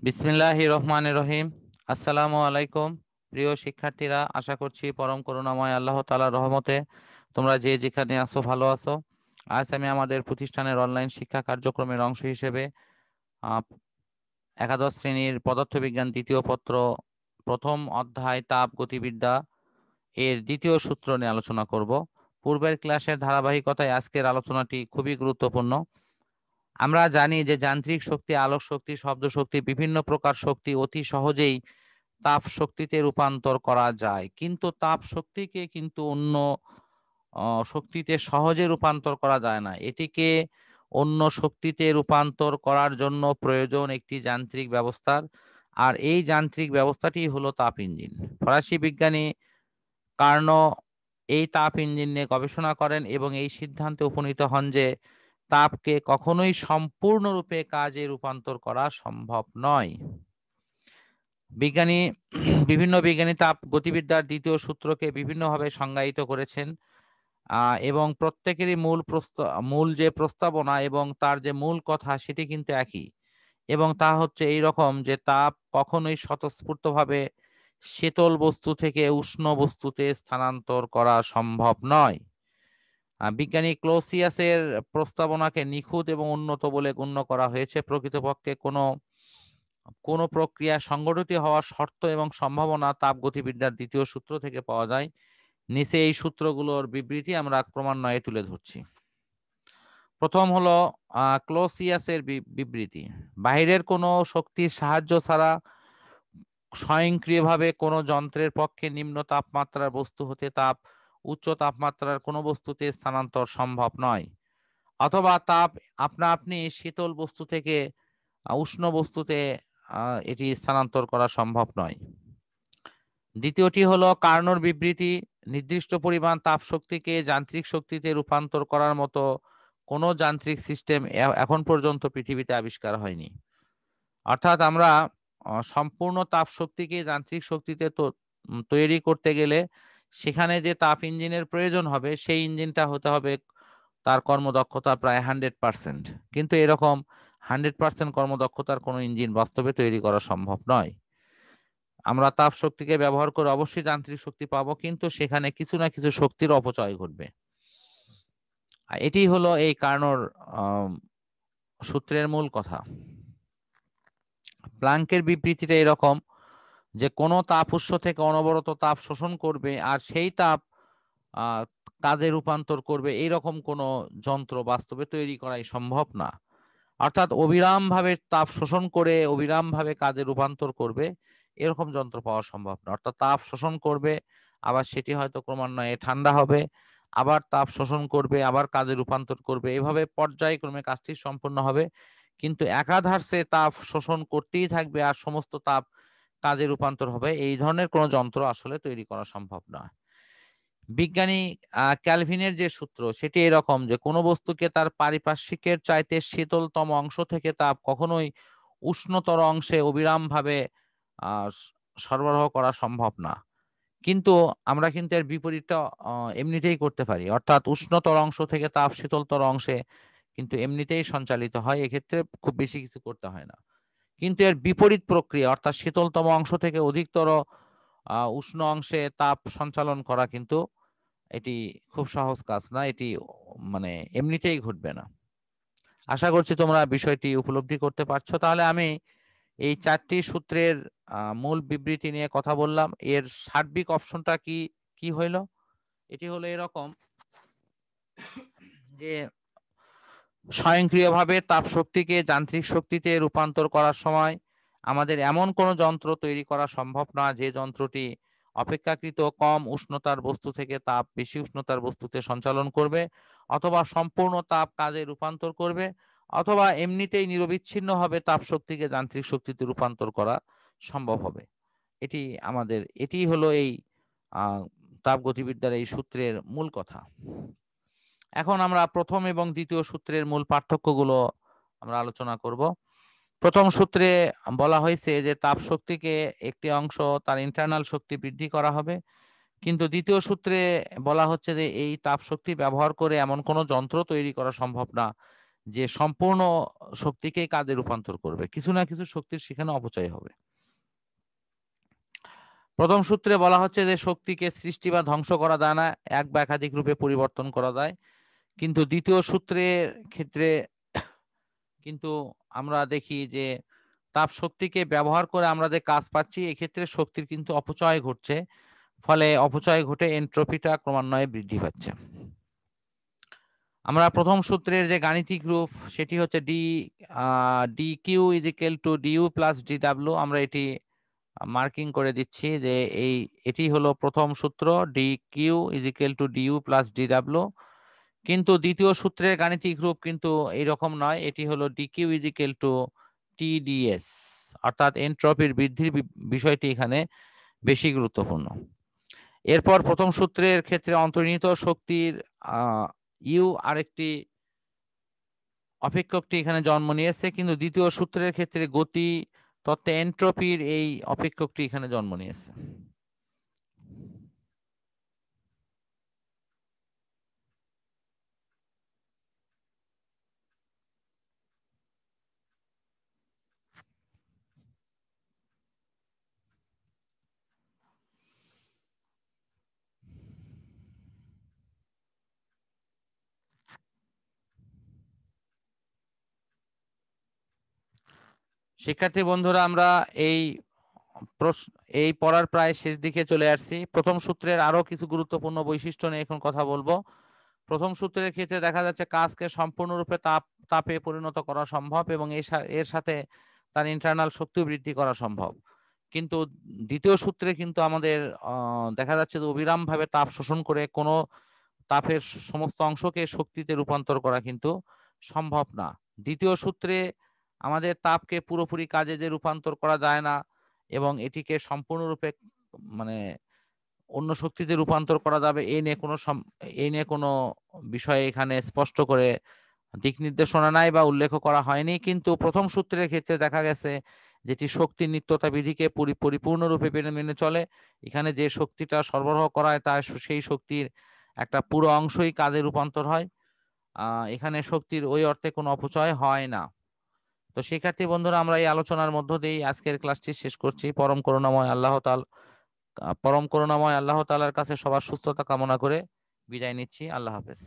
বিসমিল্লাহির রহমানির রহিম। আসসালামু আলাইকুম। প্রিয় শিক্ষার্থীরা, আশা করছি পরম করুণাময় আল্লাহ তাআলার রহমতে তোমরা যে যেখানে আছো ভালো আছো। আজ আমি আমাদের প্রতিষ্ঠানের অনলাইন শিক্ষা কার্যক্রমের অংশ হিসেবে আহ, একাদশ শ্রেণীর পদার্থবিজ্ঞান দ্বিতীয় পত্র প্রথম অধ্যায় তাপ গতিবিদ্যা এর দ্বিতীয় সূত্র নিয়ে আলোচনা করব। পূর্বের ক্লাসের ধারাবাহিকতায় আজকের আলোচনাটি খুবই গুরুত্বপূর্ণ। আমরা জানি যে যান্ত্রিক শক্তি, আলোক শক্তি, শব্দ শক্তি, বিভিন্ন প্রকার শক্তি অতি সহজেই তাপ শক্তিতে রূপান্তর করা যায়, কিন্তু তাপ শক্তিকে কিন্তু অন্য শক্তিতে সহজে রূপান্তর করা যায় না। এটিকে অন্য শক্তিতে রূপান্তর করার জন্য প্রয়োজন একটি যান্ত্রিক ব্যবস্থার, আর এই যান্ত্রিক ব্যবস্থাটি হলো তাপ ইঞ্জিন। ফরাসি বিজ্ঞানী কার্নো এই তাপ ইঞ্জিন নিয়ে গবেষণা করেন এবং এই সিদ্ধান্তে উপনীত হন যে তাপকে কখনোই সম্পূর্ণরূপে কাজে রূপান্তর করা সম্ভব নয়। বিজ্ঞানী বিভিন্ন বিজ্ঞানী তাপ গতিবিদ্যার দ্বিতীয় সূত্রকে বিভিন্নভাবে সংজ্ঞায়িত করেছেন, এবং প্রত্যেকেরই মূল যে প্রস্তাবনা এবং তার যে মূল কথা সেটি কিন্তু একই, এবং তা হচ্ছে এই রকম যে তাপ কখনোই স্বতঃস্ফূর্তভাবে শীতল বস্তু থেকে উষ্ণ বস্তুতে স্থানান্তর করা সম্ভব নয়। বিজ্ঞানী ক্লোসিয়াসের প্রস্তাবনাকে নিখুঁত এবং উন্নত বলে গণ্য করা হয়েছে। প্রকৃতপক্ষে কোনো কোনো প্রক্রিয়া সংঘটিত হওয়ার শর্ত এবং সম্ভাবনা তাপগতিবিদ্যার দ্বিতীয় সূত্র থেকে পাওয়া যায়। নিচে এই সূত্রগুলোর বিবৃতি আমরা ক্রমান্বয়ে তুলে ধরছি। প্রথম হলো ক্লোসিয়াসের বিবৃতি। বাইরের কোনো শক্তির সাহায্য ছাড়া স্বয়ংক্রিয়ভাবে কোনো যন্ত্রের পক্ষে নিম্ন তাপমাত্রার বস্তু হতে তাপ উচ্চ তাপমাত্রার কোনো বস্তুতে স্থানান্তর সম্ভব নয়, অথবা তাপ আপনা আপনি শীতল বস্তু থেকে উষ্ণ বস্তুতে এটি স্থানান্তর করা সম্ভব নয়। দ্বিতীয়টি হলো কার্নোর বিবৃতি। নির্দিষ্ট পরিমাণ তাপ শক্তিকে যান্ত্রিক শক্তিতে রূপান্তর করার মতো কোনো যান্ত্রিক সিস্টেম এখন পর্যন্ত পৃথিবীতে আবিষ্কার হয়নি। অর্থাৎ আমরা সম্পূর্ণ তাপ শক্তিকে যান্ত্রিক শক্তিতে তৈরি করতে গেলে সেখানে যে তাপ ইঞ্জিনের প্রয়োজন হবে সেই ইঞ্জিনটা হতে হবে তার কর্মদক্ষতা প্রায় 100%। কিন্তু এরকম 100% কর্মদক্ষতার কোনো ইঞ্জিন বাস্তবে তৈরি করা সম্ভব নয়। আমরা তাপ শক্তিকে ব্যবহার করে অবশ্যই যান্ত্রিক শক্তি পাবো, কিন্তু সেখানে কিছু না কিছু শক্তির অপচয় ঘটবে। এটি হলো এই কার্নোর সূত্রের মূল কথা। প্লাঙ্কের বিবৃতিটা এরকম যে কোনো তাপ উৎস থেকে অনবরত তাপ শোষণ করবে আর সেই তাপ আহ, কাজে রূপান্তর করবে, এইরকম কোনো যন্ত্র বাস্তবে তৈরি করাই সম্ভব না। অর্থাৎ অবিরামভাবে তাপ শোষণ করে অবিরামভাবে কাজে রূপান্তর করবে এরকম যন্ত্র পাওয়া সম্ভব না। অর্থাৎ তাপ শোষণ করবে, আবার সেটি হয়তো ক্রমান্বয়ে ঠান্ডা হবে, আবার তাপ শোষণ করবে, আবার কাজে রূপান্তর করবে, এভাবে পর্যায়ক্রমে কাজটি সম্পন্ন হবে। কিন্তু একাধারে তাপ শোষণ করতেই থাকবে আর সমস্ত তাপ কাজে রূপান্তর হবে, এই ধরনের কোনো যন্ত্র আসলে তৈরি করা সম্ভব নয়। বিজ্ঞানী ক্যালভিনের যে সূত্র সেটি এরকম যে কোনো বস্তুকে তার পারিপার্শ্বিকের চাইতে শীতলতম অংশ থেকে তাপ কখনোই উষ্ণতর অংশে অবিরামভাবে আহ, সরবরাহ করা সম্ভব না। কিন্তু আমরা কিন্তু এর বিপরীতটা এমনিতেই করতে পারি, অর্থাৎ উষ্ণতর অংশ থেকে তাপ শীতলতর অংশে কিন্তু এমনিতেই সঞ্চালিত হয়, এক্ষেত্রে খুব বেশি কিছু করতে হয় না। কিন্তু এর বিপরীত প্রক্রিয়া অর্থাৎ শীতলতম অংশ থেকে অধিকতর উষ্ণ অংশে তাপ সঞ্চালন করা কিন্তু এটি খুব সহজ কাজ না, এটি মানে এমনিতেই ঘটবে না। আশা করছি তোমরা বিষয়টি উপলব্ধি করতে পারছো। তাহলে আমি এই চারটি সূত্রের মূল বিবৃতি নিয়ে কথা বললাম। এর সার্বিক অপশনটা কি কি হইলো? এটি হলো এরকম যে স্বয়ংক্রিয়ভাবে তাপ শক্তিকে যান্ত্রিক শক্তিতে রূপান্তর করার সময় আমাদের এমন কোনো যন্ত্র তৈরি করা সম্ভব না যে যন্ত্রটি অপেক্ষাকৃত কম উষ্ণতার বস্তু থেকে তাপ বেশি উষ্ণতার বস্তুতে সঞ্চালন করবে, অথবা সম্পূর্ণ তাপ কাজে রূপান্তর করবে, অথবা এমনিতেই নিরবিচ্ছিন্নভাবে তাপ শক্তিকে যান্ত্রিক শক্তিতে রূপান্তর করা সম্ভব হবে। এটি হলো এই আহ তাপ গতিবিদ্যার এই সূত্রের মূল কথা। এখন আমরা প্রথম এবং দ্বিতীয় সূত্রের মূল পার্থক্যগুলো আমরা আলোচনা করব। প্রথম সূত্রে বলা হয়েছে যে তাপ শক্তিকে একটি অংশ তার ইন্টারনাল শক্তি বৃদ্ধি করা হবে, কিন্তু দ্বিতীয় সূত্রে বলা হচ্ছে যে এই তাপ শক্তি ব্যবহার করে এমন কোনো যন্ত্র তৈরি করা সম্ভব না যে সম্পূর্ণ শক্তিকে কাজে রূপান্তর করবে, কিছু না কিছু শক্তির সেখানে অপচয় হবে। প্রথম সূত্রে বলা হচ্ছে যে শক্তিকে সৃষ্টি বা ধ্বংস করা যায় না, এক বা একাধিক রূপে পরিবর্তন করা যায়। কিন্তু দ্বিতীয় সূত্রের ক্ষেত্রে কিন্তু আমরা দেখি যে তাপ শক্তিকে ব্যবহার করে আমরা যে কাজ পাচ্ছি, এক্ষেত্রে শক্তির কিন্তু অপচয় ঘটছে, ফলে অপচয় ঘটে এনট্রপিটা ক্রমান্বয়ে বৃদ্ধি পাচ্ছে। আমরা প্রথম সূত্রের যে গাণিতিক রূপ সেটি হচ্ছে D Q is equal to DU plus DW. আমরা এটি মার্কিং করে দিচ্ছি যে এটি হলো প্রথম সূত্র, D Q is equal to DU plus DW. কিন্তু দ্বিতীয় সূত্রের গাণিতিক রূপ কিন্তু এইরকম নয়, এটি হলো D Q is equal to TDS, অর্থাৎ এনট্রপির বৃদ্ধির বিষয়টি এখানে বেশি গুরুত্বপূর্ণ। এরপর প্রথম সূত্রের ক্ষেত্রে অন্তর্নিহিত শক্তির ইউ আরেকটি অপেক্ষকটি এখানে জন্ম নিয়েছে, কিন্তু দ্বিতীয় সূত্রের ক্ষেত্রে গতি তত্ত্বে এনট্রপির এই অপেক্ষকটি এখানে জন্ম নিয়েছে। শিক্ষার্থী বন্ধুরা, আমরা এই এই পড়ার প্রায় শেষ দিকে চলে আসছি। প্রথম সূত্রের আরো কিছু গুরুত্বপূর্ণ বৈশিষ্ট্য নিয়ে এখন কথা বলবো। প্রথম সূত্রের ক্ষেত্রে দেখা যাচ্ছে কাজকে সম্পূর্ণরূপে তাপে পরিণত করা সম্ভব এবং এর সাথে তার ইন্টারনাল শক্তি বৃদ্ধি করা সম্ভব। কিন্তু দ্বিতীয় সূত্রে কিন্তু আমাদের দেখা যাচ্ছে যে অবিরামভাবে তাপ শোষণ করে কোনো তাপের সমস্ত অংশকে শক্তিতে রূপান্তর করা কিন্তু সম্ভব না। দ্বিতীয় সূত্রে আমাদের তাপকে পুরোপুরি কাজে যে রূপান্তর করা যায় না এবং এটিকে সম্পূর্ণরূপে মানে অন্য শক্তিতে রূপান্তর করা যাবে এই নিয়ে কোনো বিষয় এখানে স্পষ্ট করে দিক নির্দেশনা নাই বা উল্লেখ করা হয়নি। কিন্তু প্রথম সূত্রের ক্ষেত্রে দেখা গেছে যেটি শক্তির নিত্যতা বিধিকে পরিপূর্ণরূপে মেনে মেনে চলে। এখানে যে শক্তিটা সরবরাহ করা হয় তার সেই শক্তির একটা পুরো অংশই কাজে রূপান্তর হয়। এখানে শক্তির ওই অর্থে কোনো অপচয় হয় না। তো শিক্ষার্থী বন্ধুরা, আমরা এই আলোচনার মধ্য দিয়েই আজকের ক্লাসটি শেষ করছি। পরম করুণাময় আল্লাহ তাআলার কাছে সবার সুস্থতা কামনা করে বিদায় নিচ্ছি। আল্লাহ হাফেজ।